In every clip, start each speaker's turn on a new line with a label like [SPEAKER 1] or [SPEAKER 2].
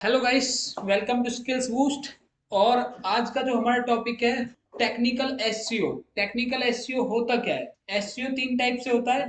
[SPEAKER 1] Hello guys, welcome to skills boost. और आज का जो हमारा टॉपिक है टेक्निकल एसईओ। टेक्निकल एसईओ होता क्या है? एसईओ तीन टाइप से होता है।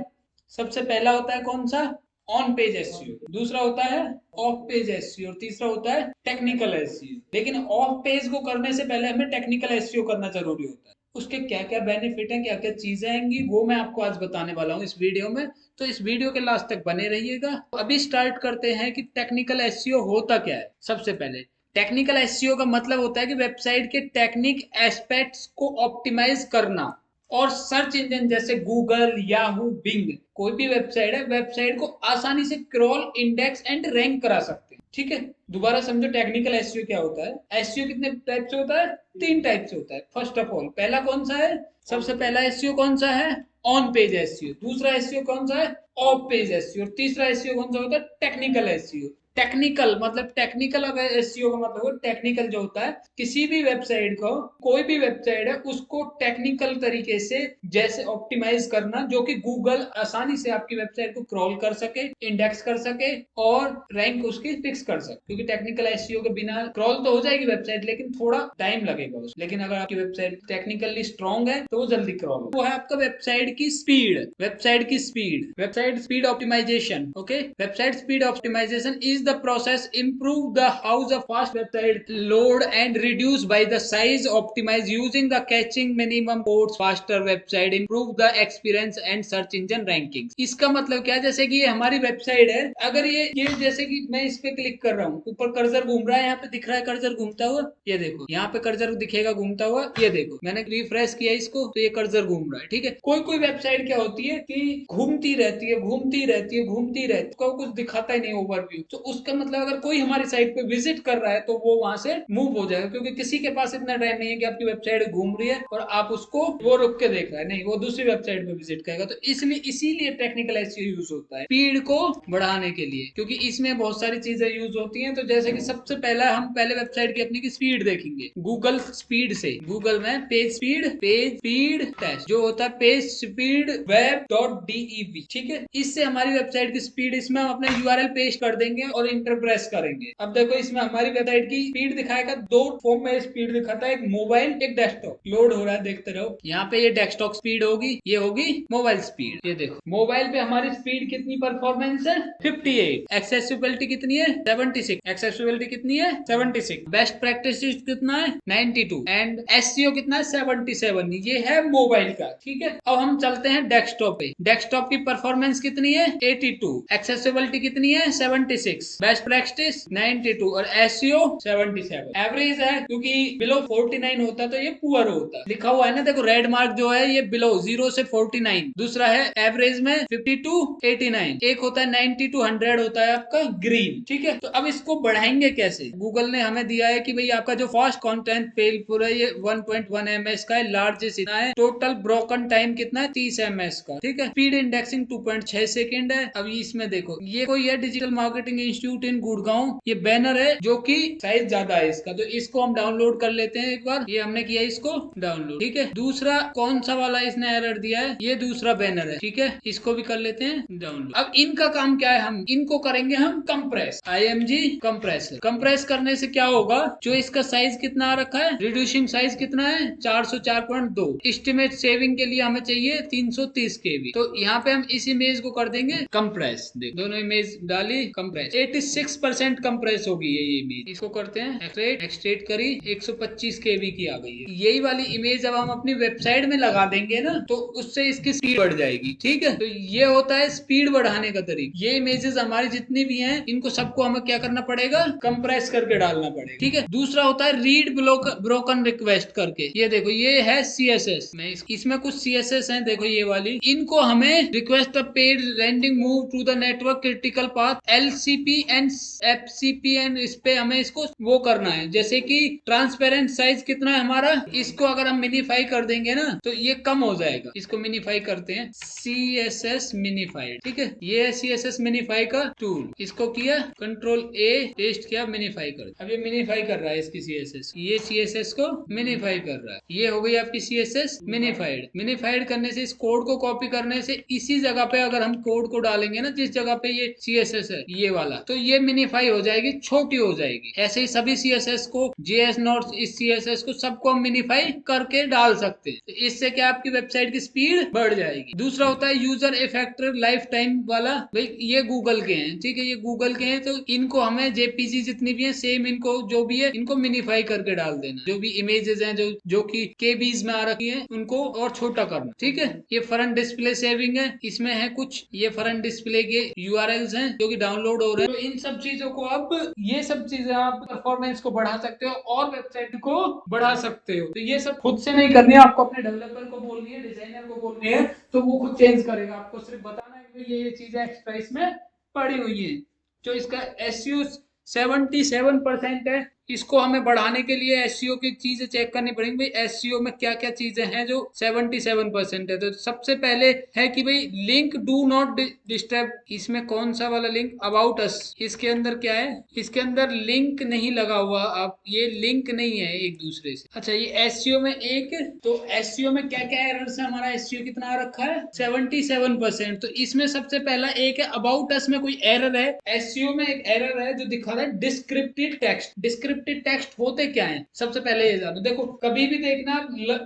[SPEAKER 1] सबसे पहला होता है कौन सा? On page SEO. दूसरा होता है ऑफ पेज एसईओ और तीसरा होता है टेक्निकल एसईओ। लेकिन ऑफ पेज को करने से पहले हमें टेक्निकल एसईओ करना जरूरी होता है। उसके क्या क्या बेनिफिट हैं, क्या क्या चीजें आएंगी, वो मैं आपको आज बताने वाला हूँ इस वीडियो में। तो इस वीडियो के लास्ट तक बने रहिएगा। तो अभी स्टार्ट करते हैं कि टेक्निकल एसईओ होता क्या है। सबसे पहले टेक्निकल एसईओ का मतलब होता है कि वेबसाइट के टेक्निक एस्पेक्ट्स को ऑप्टिमाइज करना और सर्च इंजन जैसे गूगल, याहू, बिंग, कोई भी वेबसाइट है, वेबसाइट को आसानी से क्रॉल, इंडेक्स एंड रैंक करा सकते हैं। ठीक है, दोबारा समझो टेक्निकल एसईओ क्या होता है। एसईओ कितने टाइप से होता है? तीन टाइप से होता है। फर्स्ट ऑफ ऑल, पहला कौन सा है? सबसे पहला एसईओ कौन सा है? On page SEO. दूसरा एसईओ कौन सा है? Of page SEO. और तीसरा एसईओ कौन सा होता है? Technical SEO. टेक्निकल मतलब टेक्निकल, अगर एसईओ का मतलब टेक्निकल जो होता है, किसी भी वेबसाइट को, कोई भी वेबसाइट है उसको टेक्निकल तरीके से जैसे ऑप्टिमाइज करना जो कि गूगल आसानी से आपकी वेबसाइट को क्रॉल कर सके, इंडेक्स कर सके और रैंक उसकी फिक्स कर सके। क्योंकि टेक्निकल एसईओ के बिना क्रॉल तो हो जाएगी वेबसाइट, लेकिन थोड़ा टाइम लगेगा उसमें। लेकिन अगर आपकी वेबसाइट टेक्निकली स्ट्रांग है तो वो जल्दी क्रॉल हो। वो है आपका वेबसाइट की स्पीड। वेबसाइट की स्पीड, website speed optimisation. Okay, website speed optimisation is the process improve the how the fast website load and reduce by the size optimize using the caching minimum ports faster website improve the experience and search engine rankings। इसका मतलब क्या है? जैसे कि ये हमारी website है, अगर ये जैसे कि मैं इस पे क्लिक कर रहा हूँ, ऊपर कर्सर घूम रहा है, यहाँ पे दिख रहा है कर्सर घूमता हुआ, ये देखो यहाँ पे कर्सर दिखेगा घूमता हुआ, ये देखो मैंने रिफ्रेश किया इसको तो ये कर्सर घूम रहा है। ठीक है, कोई कोई वेबसाइट क्या होती है कि घूमती रहती है, घूमती रहती है, घूमती रहती है, को कुछ दिखाता ही नहीं ओवरव्यू। तो उसका मतलब अगर कोई हमारी साइट पे विजिट कर रहा है तो वो वहां से मूव हो जाएगा, क्योंकि किसी के पास इतना टाइम नहीं है कि आपकी वेबसाइट घूम रही है और आप उसको वो रुक के देख रहा है, नहीं, वो दूसरी वेबसाइट पे विजिट करेगा। तो इसलिए इसीलिए टेक्निकल एसईओ यूज होता है स्पीड को बढ़ाने के लिए, क्योंकि इसमें बहुत सारी चीजें यूज होती हैं। तो जैसे कि सबसे पहला हम पहले वेबसाइट की अपनी की स्पीड देखेंगे गूगल स्पीड से। गूगल में पेज स्पीड टेस्ट जो होता है, पेज स्पीड वेब डॉट डीईवी। ठीक है, इससे हमारी वेबसाइट की स्पीड, इसमें हम अपना यूआरएल पेस्ट कर देंगे और इंटर प्रेस करेंगे। अब देखो इसमें हमारी वेबसाइट की स्पीड दिखाएगा, दो फॉर्म में स्पीड दिखाता है, एक मोबाइल एक डेस्कटॉप। लोड हो रहा है, देखते रहो। यहाँ पे ये डेस्कटॉप स्पीड होगी, ये होगी मोबाइल स्पीड। ये देखो मोबाइल पे हमारी स्पीड कितनी परफॉर्मेंस है? 58। एक्सेसिबिलिटी कितनी है? 76। एक्सेसिबिलिटी कितनी है? 76। बेस्ट प्रैक्टिस कितना है? 92। एंड एसईओ कितना है? 77। ये है मोबाइल का। ठीक है, अब हम चलते हैं डेस्कटॉप पे। डेस्कटॉप की परफॉर्मेंस कितनी है? 82। एक्सेसिबिलिटी कितनी है? 76। बेस्ट प्रैक्टिस 92 और एसईओ 77। एवरेज है, क्योंकि बिलो 49 होता तो ये पुअर होता। लिखा हुआ है ना, देखो रेड मार्क जो है ये बिलो 0 से 49। दूसरा है एवरेज में 50 टू 89। एक होता है 90 टू 100 होता है आपका ग्रीन। ठीक है, तो अब इसको बढ़ाएंगे कैसे? गूगल ने हमें दिया है कि भाई आपका जो फास्ट कंटेंट पेज पूरा ये 1.1 ms का है, लार्जेस्ट इतना है, टोटल ब्रोकन टाइम कितना है? 30 ms का। ठीक है, स्पीड इंडेक्सिंग 2.6 सेकंड है। अब इसमें देखो ये कोई है डिजिटल मार्केटिंग इंस्टीट्यूट इन गुड़गांव, ये बैनर है जो कि साइज ज्यादा है इसका, तो इसको हम डाउनलोड कर लेते हैं एक बार। ये हमने किया इसको डाउनलोड। ठीक है, दूसरा कौन सा वाला इसने एरर दिया है? ये दूसरा बैनर है। ठीक है, इसको भी कर लेते हैं डाउनलोड। अब इनका काम क्या है? हम इनको करेंगे हम कंप्रेस, IMG कंप्रेसर। कंप्रेस करने से क्या होगा? जो इसका साइज कितना आ रखा है, रिड्यूसिंग साइज कितना है? 404.2। एस्टिमेट सेविंग के लिए हमें चाहिए 330 KB। तो यहाँ पे हम इस इमेज को कर देंगे कंप्रेस। देख दोनों इमेज डाली, कंप्रेस 86% कंप्रेस होगी ये इमेज। इसको करते हैं एक्सट्रेट करी, 125 KB की आ गई है। यही वाली इमेज अब हम अपनी वेबसाइट में लगा देंगे ना, तो उससे इसकी स्पीड बढ़ जाएगी। ठीक है, तो ये होता है स्पीड बढ़ाने का तरीका। ये इमेजेस हमारी जितनी भी हैं, इनको सबको हमें क्या करना पड़ेगा? कंप्रेस करके डालना पड़ेगा। ठीक है, दूसरा होता है रीड ब्रोकन रिक्वेस्ट करके। ये देखो ये है CSS में, इसमें कुछ CSS हैं, देखो ये वाली। इनको हमें request the page rendering move to the network critical path LCP and FCP and इस पे हमें इसको वो करना है। जैसे कि ट्रांसपेरेंट साइज कितना है हमारा, इसको अगर हम मिनीफाई कर देंगे ना तो ये कम हो जाएगा। इसको मिनीफाई करते हैं, CSS मिनीफाइड। ठीक है, ये है CSS मिनीफाई का टूल। इसको किया कंट्रोल A, पेस्ट किया, मिनीफाई कर। अब ये मिनीफाई कर रहा है इसकी CSS, ये CSS को मिनीफाई कर रहा है। ये हो गई आपकी CSS मिनीफाइड। मिनीफाइड करने से, इस कोड को कॉपी करने से, इसी जगह पे अगर हम कोड को डालेंगे ना, जिस जगह पे ये CSS है ये वाला, तो ये मिनिफाई हो जाएगी, छोटी हो जाएगी। ऐसे ही सभी CSS को, JS नोट्स, इस CSS को सबको हम मिनिफाई करके डाल सकते हैं। तो इससे क्या आपकी वेबसाइट की स्पीड बढ़ जाएगी। दूसरा होता है यूजर इफेक्टिव लाइफ टाइम वाला। भाई ये गूगल के हैं, ठीक है, ये गूगल के हैं, तो इनको हमें JPG जितनी भी है सेम, इनको जो भी है इनको मिनिफाई करके डाल देना। जो भी इमेजेस हैं जो कि KBs में आ रखी है उनको और छोटा करना, ठीक है। ये फ्रंट डिस्प्ले सेविंग है, इसमें है कुछ ये फ्रंट डिस्प्ले के URLs हैं जो कि डाउनलोड हो रहे हैं। तो इन सब चीजों को अब ये सब चीजें आप परफॉर्मेंस को बढ़ा सकते हो और वेबसाइट को बढ़ा सकते हो। तो ये सब खुद से नहीं करनी है, आपको अपने डेवलपर को बोलनी है, डिजाइनर को बोलनी है, तो वो खुद चेंज करेगा। आपको सिर्फ बताना है कि ये चीजें एक्स्ट्रा इसमें पड़ी हुई है। जो इसका SEO 77% है, इसको हमें बढ़ाने के लिए SEO की चीजें चेक करनी पड़ेंगी। भाई SEO में क्या क्या चीजें हैं जो 77% है। तो सबसे पहले है कि भाई लिंक डू नॉट डिस्टर्ब। इसमें कौन सा वाला लिंक, अबाउट अस, इसके अंदर क्या है, इसके अंदर लिंक नहीं लगा हुआ। आप ये लिंक नहीं है एक दूसरे से। अच्छा, ये SEO में एक, तो SEO में क्या क्या एरर्स है, हमारा SEO कितना रखा है 77%। तो इसमें सबसे पहला एक है अबाउट अस में कोई एरर है। SEO में एक एरर है जो दिखा रहा है डिस्क्रिप्टिव टेक्स्ट। डिस्क्रिप्टिव टेक्स्ट होते क्या है, सबसे पहले ये जानो। देखो कभी भी देखना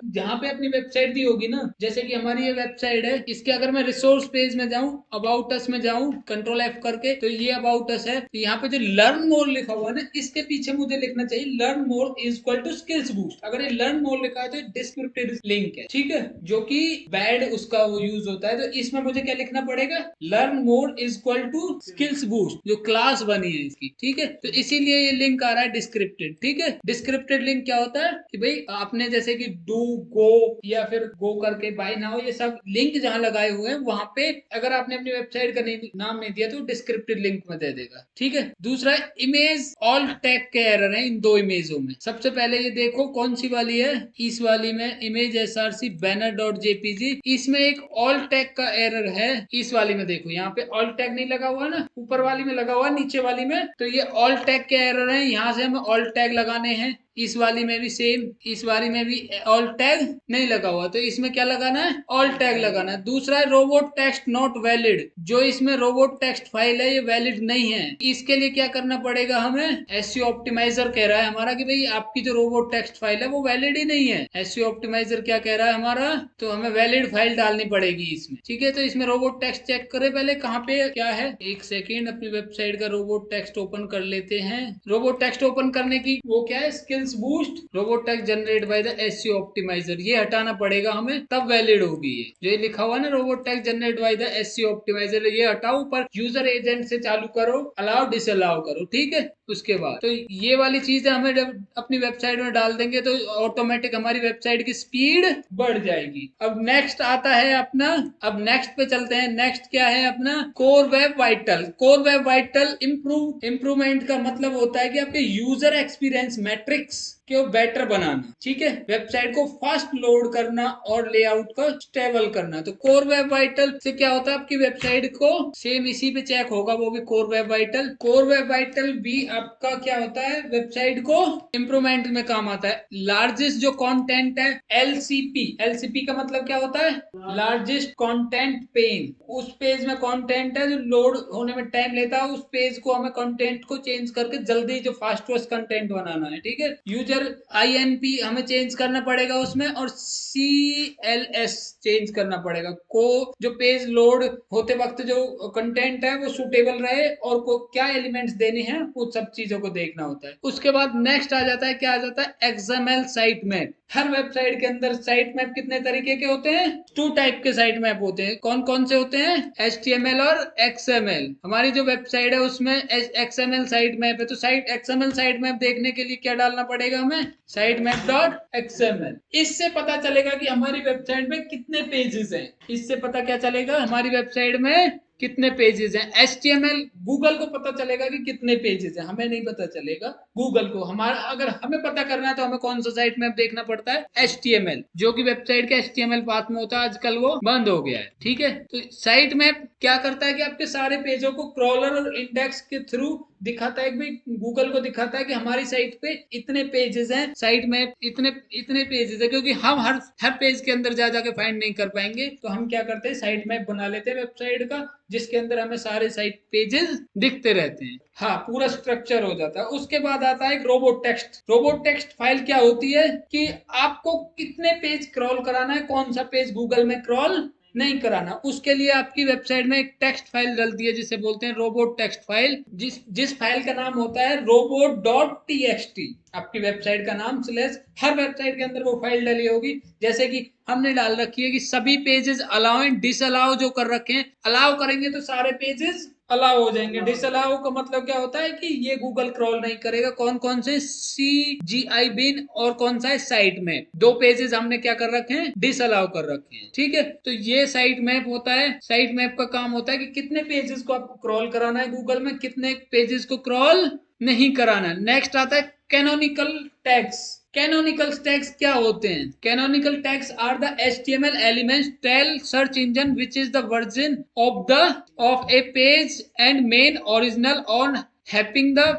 [SPEAKER 1] जहां पे अपनी वेबसाइट दी होगी ना, जैसे कि हमारी ये वेबसाइट है, इसके अगर मैं रिसोर्स पेज में जाऊं, अबाउट अस में जाऊं, कंट्रोल F करके, तो ये अबाउट अस है। तो यहाँ पे जो लर्न मोर लिखा हुआ है ना, इसके पीछे मुझे लिखना चाहिए learn more is equal to skills boost. अगर ये लर्न मोर लिखा है तो डिस्क्रिप्टिव लिंक है, ठीक है, जो कि बैड उसका वो यूज होता है। तो इसमें मुझे क्या लिखना पड़ेगा, learn more is equal to skills boost, जो क्लास बनी है इसकी, ठीक है। तो इसीलिए ये लिंक आ रहा है डिस्क्रिप्टेड, ठीक है। डिस्क्रिप्टेड लिंक क्या होता है कि भाई आपने जैसे कि डू, गो या फिर गो करके, बाय नाउ, ये सब लिंक जहां लगाए हुए हैं वहां पे अगर आपने अपनी वेबसाइट का नाम नहीं दिया तो डिस्क्रिप्टिव लिंक में दे देगा, ठीक है। दूसरा इमेज ऑल टैग के एरर है इन दो इमेजों में। सबसे पहले ये देखो कौन सी वाली है, इस वाली में image SRC banner dot JPG, इसमें एक ऑल टैग का एरर है। इस वाली में देखो यहाँ पे ऑल टैग नहीं लगा हुआ ना, ऊपर वाली में लगा हुआ, नीचे वाली में, तो ये ऑल टैग के एरर है। यहाँ से हमें ऑल टैग लगाने हैं। इस वाली में भी सेम, इस वाली में भी ऑल टैग नहीं लगा हुआ, तो इसमें क्या लगाना है, ऑल टैग लगाना है। दूसरा है रोबोट टेक्स्ट नॉट वैलिड, जो इसमें रोबोट टेक्स्ट फाइल है ये वैलिड नहीं है। इसके लिए क्या करना पड़ेगा हमें, SEO ऑप्टिमाइजर कह रहा है हमारा कि भाई आपकी जो रोबोट टेक्स्ट फाइल है वो वैलिड ही नहीं है। SEO ऑप्टिमाइजर क्या कह रहा है हमारा, तो हमें वैलिड फाइल डालनी पड़ेगी इसमें, ठीक है। तो इसमें रोबोट टेक्स्ट चेक करें पहले कहाँ पे क्या है। एक सेकेंड, अपनी वेबसाइट का रोबोट टेक्स्ट ओपन कर लेते हैं। रोबोट टेक्स्ट ओपन करने की वो क्या है, skills boost robot text generate by the SEO optimiser, ये हटाना पड़ेगा हमें, तब वैलिड होगी ये। जो ये लिखा हुआ है ना robot text generate by the SEO optimiser, ये हटाओ, पर यूजर एजेंट से चालू करो, अलाउ डिसअलाउ करो, ठीक है। उसके बाद तो ये वाली चीजें हमें जब अपनी वेबसाइट में डाल देंगे तो ऑटोमेटिक हमारी वेबसाइट की स्पीड बढ़ जाएगी। अब नेक्स्ट आता है अपना, अब नेक्स्ट पे चलते हैं। नेक्स्ट क्या है अपना, core web vital. Core web vital improvement का मतलब होता है कि आपके यूजर एक्सपीरियंस मैट्रिक्स को बेटर बनाना, ठीक है, वेबसाइट को फास्ट लोड करना और लेआउट को स्टेबल करना। तो कोर वेब वाइटल से क्या होता है, आपकी वेबसाइट को सेम इसी पे चेक होगा, वो भी core web vital. Core web vital भी आपका क्या होता है, वेबसाइट को इंप्रूवमेंट में काम आता है। लार्जेस्ट जो कंटेंट है, LCP का मतलब क्या होता है, लार्जेस्ट कंटेंट पेन। उस पेज में कंटेंट है जो लोड होने में टाइम लेता है, उस पेज को हमें कंटेंट को चेंज करके जल्दी जो फास्टेस्ट कंटेंट बनाना है, ठीक है। यूजर INP हमें चेंज करना पड़ेगा उसमें, और CLS चेंज करना पड़ेगा को, जो पेज लोड होते वक्त जो कंटेंट है वो सुटेबल रहे और को क्या एलिमेंट्स देने हैं, उन सब चीजों को देखना होता है। उसके बाद नेक्स्ट आ जाता है, क्या आ जाता है, XML साइट मैप। हर वेबसाइट के अंदर साइट मैप कितने तरीके के होते हैं, 2 टाइप के साइट मैप होते हैं। कौन कौन से होते हैं, HTML और XML। हमारी जो वेबसाइट है उसमें XML साइट मैप है, तो साइट XML साइट मैप देखने के लिए क्या डालना पड़ेगा हमें, साइट मैप डॉट XML। इससे पता चलेगा कि हमारी वेबसाइट में कितने पेजेस हैं। इससे पता क्या चलेगा, हमारी वेबसाइट में कितने पेजेस हैं। HTML गूगल को पता चलेगा कि कितने पेजेस हैं, हमें नहीं पता चलेगा, गूगल को। हमारा अगर हमें पता करना है तो हमें कौन सा साइट मैप देखना पड़ता है, HTML, जो कि वेबसाइट के HTML पाथ में होता है, आजकल वो बंद हो गया है, ठीक है। तो साइट मैप क्या करता है कि आपके सारे पेजों को क्रॉलर और इंडेक्स के थ्रू दिखाता है, कि गूगल को दिखाता है कि हमारी साइट पे इतने पेजेस हैं, साइट में इतने पेजेस है, क्योंकि हम हर पेज के अंदर जा जाके फाइंड नहीं कर पाएंगे, तो हम क्या करते हैं, साइट मैप बना लेते हैं वेबसाइट का, जिसके अंदर हमें सारे साइट पेजेस दिखते रहते हैं। हाँ, पूरा स्ट्रक्चर हो जाता है। उसके बाद आता है robot text. Robot text file क्या होती है कि आपको कितने पेज क्रॉल कराना है, कौन सा पेज गूगल में क्रॉल नहीं कराना, उसके लिए आपकी वेबसाइट में एक टेक्स्ट फाइल डलती है जिसे बोलते हैं रोबोट टेक्स्ट फाइल, जिस फाइल का नाम होता है robot.txt। आपकी वेबसाइट का नाम स्लैश हर वेबसाइट के अंदर वो फाइल डली होगी। जैसे कि हमने डाल रखी है कि सभी पेजेस अलाउ एंड डिसअलाउ जो कर रखे हैं, अलाउ करेंगे तो सारे पेजेस अलाउ हो जाएंगे, डिसअलाउ का मतलब क्या होता है कि ये गूगल क्रॉल नहीं करेगा। कौन कौन से, CGI बिन और कौन सा है साइट मैप, दो पेजेस हमने क्या कर रखे हैं, डिसअलाउ कर रखे हैं। ठीक है, तो ये साइट मैप होता है। साइट मैप का काम होता है कि कितने पेजेस को आपको क्रॉल कराना है गूगल में, कितने पेजेस को क्रॉल नहीं कराना। नेक्स्ट आता है कैनोनिकल टैग्स। कैनोनिकल टैग्स क्या होते हैं? Canonical tags are the HTML elements tell search engine which is the version of a page and main original on helping the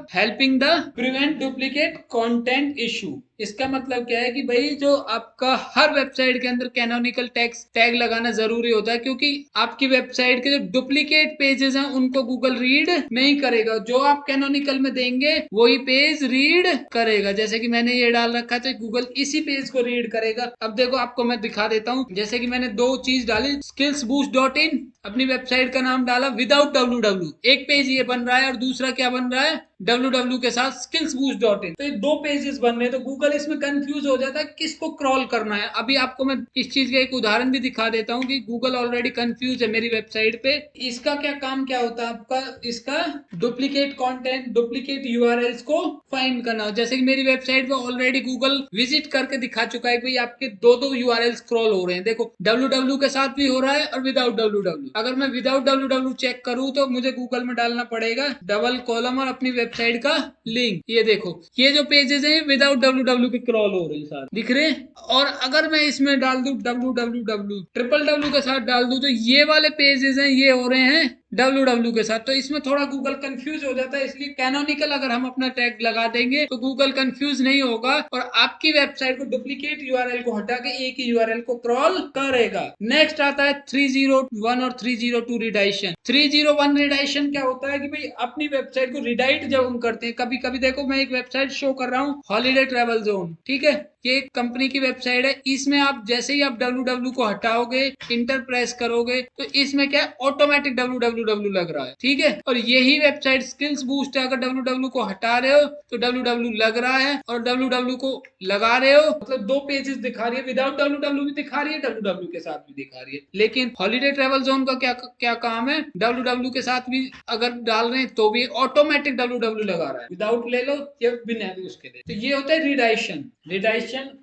[SPEAKER 1] prevent duplicate content issue। इसका मतलब क्या है कि भाई जो आपका हर वेबसाइट के अंदर कैनोनिकल टैग लगाना जरूरी होता है, क्योंकि आपकी वेबसाइट के जो डुप्लीकेट पेजेस हैं उनको गूगल रीड नहीं करेगा। जो आप कैनोनिकल में देंगे वही पेज रीड करेगा। जैसे कि मैंने ये डाल रखा था, गूगल इसी पेज को रीड करेगा। अब देखो आपको मैं दिखा देता हूँ। जैसे कि मैंने दो चीज डाली, skillsboost.in, अपनी वेबसाइट का नाम डाला विदाउट www, एक पेज ये बन रहा है और दूसरा क्या बन रहा है, www के साथ skillsboost.in। तो ये दो पेजेस बन रहे हैं, तो गूगल इसमें कंफ्यूज हो जाता है किसको क्रॉल करना है। अभी आपको मैं इस चीज का एक उदाहरण भी दिखा देता हूँ कि गूगल ऑलरेडी कंफ्यूज है मेरी वेबसाइट पे। इसका क्या काम क्या होता है आपका, इसका डुप्लीकेट कंटेंट, डुप्लीकेट यूआरएल्स को फाइंड करना हो। जैसे कि मेरी वेबसाइट पे ऑलरेडी गूगल विजिट करके दिखा चुका है भाई आपके दो यूआरएल्स क्रॉल हो रहे हैं। देखो www के साथ भी हो रहा है और विदाउट www। अगर मैं विदाउट www चेक करूँ तो मुझे गूगल में डालना पड़ेगा डबल कॉलम और अपनी वेबसाइट का लिंक। ये देखो, ये जो पेजेस हैं विदाउट www के क्रॉल हो रहे हैं, साथ दिख रहे हैं। और अगर मैं इसमें डाल दूं www www के साथ डाल दूं तो ये वाले पेजेस हैं ये हो रहे हैं www के साथ। तो इसमें थोड़ा गूगल कंफ्यूज हो जाता है। इसलिए कैनोनिकल अगर हम अपना टैग लगा देंगे तो गूगल कंफ्यूज नहीं होगा और आपकी वेबसाइट को डुप्लीकेट यूआरएल को हटा के एक ही यूआरएल को क्रॉल करेगा। नेक्स्ट आता है 301 और 302 रिडायरेक्शन। 301 रिडायरेक्शन क्या होता है कि भाई अपनी वेबसाइट को रिडाइट जब हम करते हैं, कभी कभी देखो मैं एक वेबसाइट शो कर रहा हूँ, हॉलीडे ट्रेवल जोन, ठीक है, ये एक कंपनी की वेबसाइट है। इसमें आप जैसे ही आप www को हटाओगे, इंटर प्रेस करोगे तो इसमें क्या है, ऑटोमेटिक www लग रहा है। ठीक है, और यही वेबसाइट स्किल्स बूस्ट है, अगर www को हटा रहे हो तो www लग रहा है और www को लगा रहे हो मतलब दो पेजेस दिखा रही है, विदाउट www भी दिखा रही है, www के साथ भी दिखा रही है। लेकिन हॉलीडे ट्रेवल जोन का क्या काम है, www के साथ भी अगर डाल रहे हैं तो भी ऑटोमेटिक www लगा रहा है, विदाउट ले लो या बिना भी उसके लिए। तो ये होता है रिडायरेक्शन।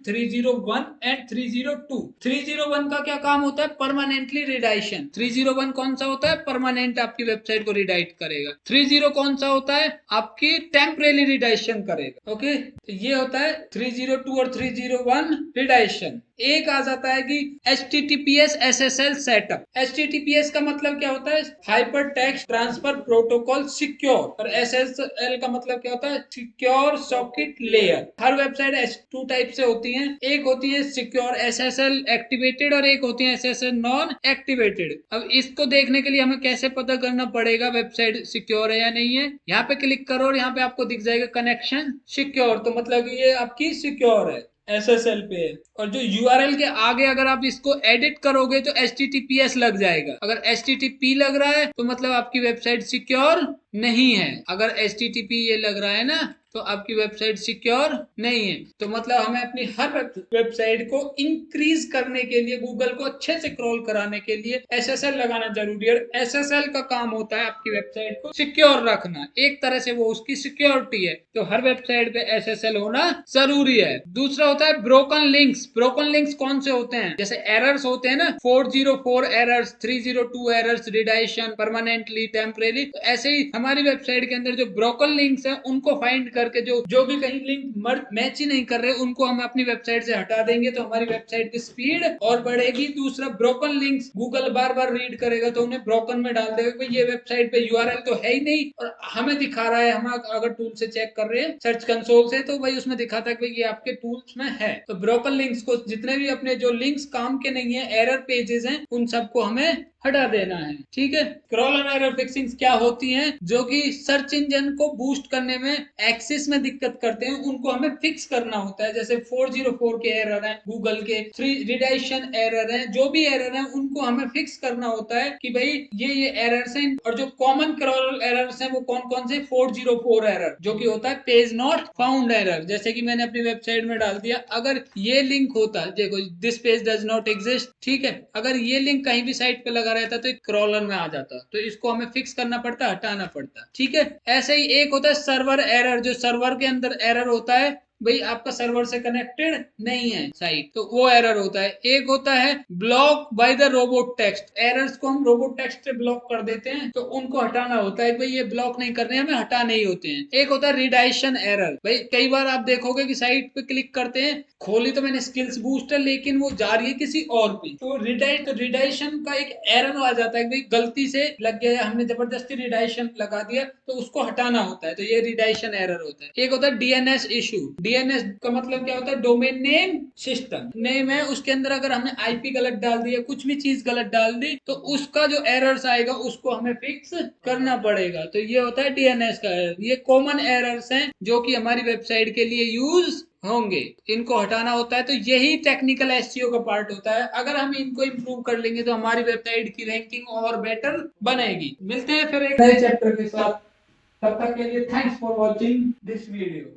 [SPEAKER 1] 301 एंड 302। 301 का क्या काम होता है, परमानेंटली रिडायरेक्शन। 301 कौन सा होता है, परमानेंट आपकी वेबसाइट को रिडायरेक्ट करेगा। 30 कौन सा होता है, आपकी टेम्परेरी रिडायरेक्शन करेगा। ओके, तो ये होता है 302 और 301 रिडायरेक्शन। एक आ जाता है कि HTTPS SSL सेटअप। HTTPS का मतलब क्या होता है, hyper text transfer protocol secure, और SSL का मतलब क्या होता है, सिक्योर सॉकेट लेयर। हर वेबसाइट टू टाइप से होती है, एक होती है सिक्योर SSL एक्टिवेटेड और एक होती है SSL नॉन एक्टिवेटेड। अब इसको देखने के लिए हमें कैसे पता करना पड़ेगा वेबसाइट सिक्योर है या नहीं है, यहाँ पे क्लिक करो और यहाँ पे आपको दिख जाएगा कनेक्शन सिक्योर, तो मतलब ये आपकी सिक्योर है, SSL पे है। और जो URL के आगे अगर आप इसको एडिट करोगे तो HTTPS लग जाएगा। अगर HTTP लग रहा है तो मतलब आपकी वेबसाइट सिक्योर नहीं है। अगर HTTP ये लग रहा है ना तो आपकी वेबसाइट सिक्योर नहीं है। तो मतलब हमें अपनी हर वेबसाइट को इंक्रीज करने के लिए, गूगल को अच्छे से क्रॉल कराने के लिए SSL लगाना जरूरी है। SSL का काम होता है आपकी वेबसाइट को सिक्योर रखना, एक तरह से वो उसकी सिक्योरिटी है। तो हर वेबसाइट पे SSL होना जरूरी है। दूसरा होता है ब्रोकन लिंक्स। ब्रोकन लिंक्स कौन से होते हैं, जैसे एरर्स होते हैं ना, 404 errors, 302 errors, redirection, permanently, temporary. तो ऐसे ही हमारी वेबसाइट के अंदर जो ब्रोकन लिंक्स है उनको फाइंड करके जो जो भी कहीं लिंक मैच ही नहीं कर रहे उनको हम अपनी वेबसाइट से हटा देंगे तो हमारी वेबसाइट की स्पीड और बढ़ेगी। दूसरा, ब्रोकन लिंक्स गूगल बार बार रीड करेगा तो उन्हें ब्रोकन में डाल देगा कि ये वेबसाइट पे यूआरएल तो है ही नहीं और हमें दिखा रहा है, हम अगर टूल से चेक कर रहे हैं सर्च कंसोल से तो भाई उसमें दिखाता है कि ये आपके टूल्स में है। तो ब्रोकन लिंक्स को, जितने भी अपने जो लिंक्स काम के नहीं है, एरर पेजेस हैं, उन सबको हमें हटा देना है। ठीक है। स्क्रॉल और एरर फिक्सिंग्स क्या होती हैं? जो कि सर्च इंजन को बूस्ट करने में एक्सेस में दिक्कत करते हैं, उनको हमें फिक्स करना होता है। जैसे 404 के एरर हैं, गूगल के रिडायरेक्शन एरर हैं, जो भी एरर हैं उनको हमें फिक्स करना होता है कि भाई ये एरर्स हैं। और जो कॉमन स्क्रॉल एरर्स हैं वो कौन कौन से? 404 एरर जो कि होता है पेज नॉट फाउंड एरर। जैसे कि मैंने अपनी वेबसाइट में डाल दिया, अगर ये लिंक होता, देखो this page does not exist, ठीक है, अगर ये लिंक कहीं भी साइट पे लगा रहता तो एक क्रॉलर में आ जाता, तो इसको हमें फिक्स करना पड़ता, हटाना पड़ता। ठीक है। ऐसे ही एक होता है सर्वर एरर, जो सर्वर के अंदर एरर होता है, भाई आपका सर्वर से कनेक्टेड नहीं है साइट, तो वो एरर होता है। एक होता है block by the robot text, errors को हम रोबोट टेक्स्ट से ब्लॉक कर देते हैं तो उनको हटाना होता है, भाई ये ब्लॉक नहीं करने, हमें हटाने ही होते हैं। एक होता है रिडायरेक्शन एरर, भाई कई बार आप देखोगे कि साइट पे क्लिक करते हैं, खोली तो मैंने स्किल्स बूस्टर लेकिन वो जा रही है किसी और पे, तो रिडायरेक्शन का एक एरर आ जाता है, भाई गलती से लग गया, हमने जबरदस्ती रिडायरेक्शन लगा दिया, तो उसको हटाना होता है, तो ये रिडायरेक्शन एरर होता है। एक होता है डीएनएस इशू, डीएनएस का मतलब क्या होता है? डोमेन नेम सिस्टम नेम है, उसके अंदर अगर हमने आईपी गलत डाल दिया, कुछ भी चीज गलत डाल दी, तो उसका जो एरर्स आएगा उसको हमें फिक्स करना पड़ेगा। तो ये होता है डीएनएस का एरर। ये कॉमन एरर्स हैं जो कि हमारी वेबसाइट के लिए यूज होंगे, इनको हटाना होता है। तो यही टेक्निकल एसईओ का पार्ट होता है। अगर हम इनको इंप्रूव कर लेंगे तो हमारी वेबसाइट की रैंकिंग और बेटर बनेगी। मिलते हैं फिर एक नए चैप्टर के साथ, तब तक के लिए thanks for watching this video.